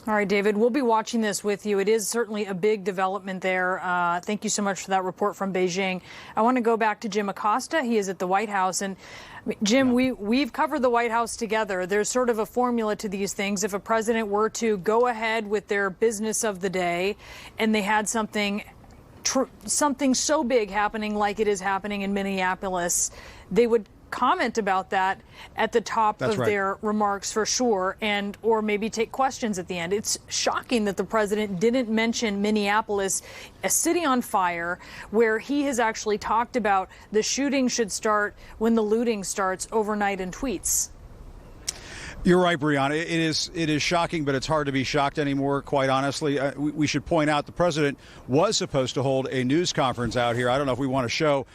All right, David, we'll be watching this with you. It is certainly a big development there. Thank you so much for that report from Beijing. I want to go back to Jim Acosta. He is at the White House. And Jim, we've covered the White House together. There's sort of a formula to these things. If a president were to go ahead with their business of the day and they had something so big happening like it is happening in Minneapolis, they would comment about that at the top of their remarks for sure, or maybe take questions at the end. It's shocking that the president didn't mention Minneapolis, a city on fire, where he has actually talked about the shooting should start when the looting starts overnight in tweets. You're right, Brianna. It is shocking, but it's hard to be shocked anymore, quite honestly. We should point out the president was supposed to hold a news conference out here. I don't know if we want to show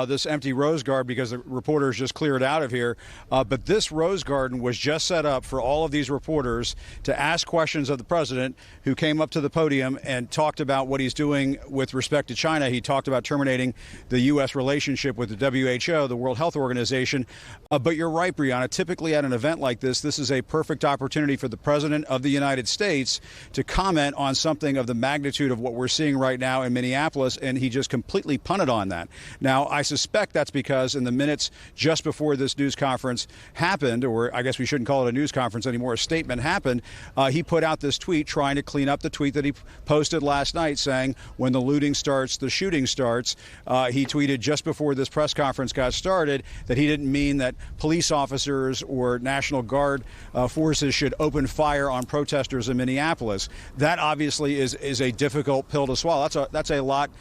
this empty rose garden because the reporters just cleared out of here. But this rose garden was just set up for all of these reporters to ask questions of the president, who came up to the podium and talked about what he's doing with respect to China. He talked about terminating the U.S. relationship with the WHO, the World Health Organization. But you're right, Brianna. Typically at an event like this is a perfect opportunity for the president of the United States to comment on something of the magnitude of what we're seeing right now in Minneapolis, and he just completely punted on that. Now, I suspect that's because in the minutes just before this news conference happened, or I guess we shouldn't call it a news conference anymore, a statement happened, he put out this tweet trying to clean up the tweet that he posted last night saying, when the looting starts, the shooting starts. He tweeted just before this press conference got started that he didn't mean that police officers or National Guard forces should open fire on protesters in Minneapolis. That obviously is a difficult pill to swallow. That's a lot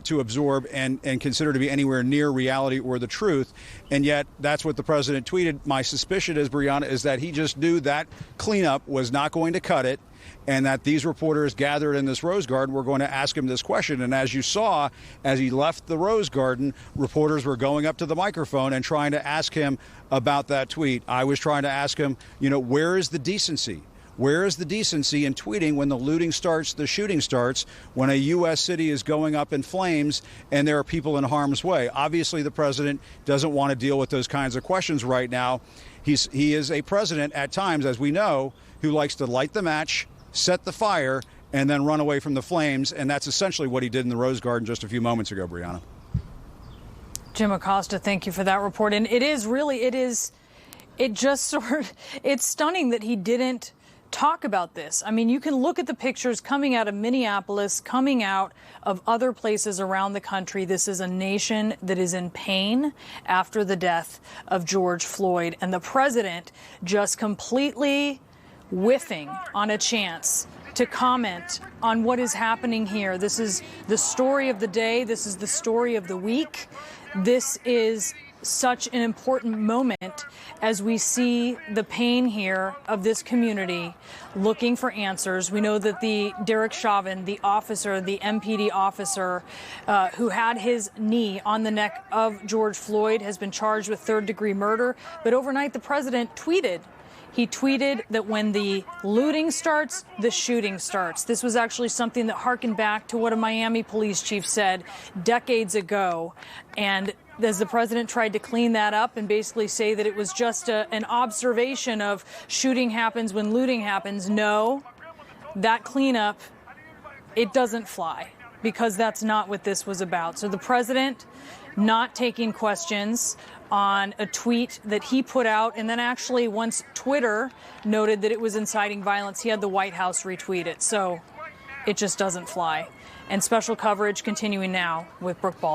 to absorb and consider to be anywhere near reality or the truth. And yet that's what the president tweeted. My suspicion is, Brianna, is that he just knew that cleanup was not going to cut it, and that these reporters gathered in this rose garden were going to ask him this question. And as you saw, as he left the rose garden, reporters were going up to the microphone and trying to ask him about that tweet. I was trying to ask him, where is the decency? Where is the decency in tweeting when the looting starts, the shooting starts, when a U.S. city is going up in flames and there are people in harm's way? Obviously, the president doesn't want to deal with those kinds of questions right now. He is a president at times, as we know, who likes to light the match, set the fire, and then run away from the flames. And that's essentially what he did in the Rose Garden just a few moments ago, Brianna. Jim Acosta, thank you for that report. And it's stunning that he didn't talk about this. I mean, you can look at the pictures coming out of Minneapolis, coming out of other places around the country. This is a nation that is in pain after the death of George Floyd, and the president just completely whiffing on a chance to comment on what is happening here. This is the story of the day. This is the story of the week. This is such an important moment as we see the pain here of this community looking for answers. We know that the Derek Chauvin, the officer, the MPD officer who had his knee on the neck of George Floyd, has been charged with third-degree murder. But overnight, the president tweeted. He tweeted that when the looting starts, the shooting starts. This was actually something that harkened back to what a Miami police chief said decades ago. And as the president tried to clean that up and basically say that it was just an observation of shooting happens when looting happens, no, that cleanup, it doesn't fly, because that's not what this was about. So the president not taking questions on a tweet that he put out, and then actually once Twitter noted that it was inciting violence, he had the White House retweet it. So it just doesn't fly. And special coverage continuing now with Brooke Baldwin.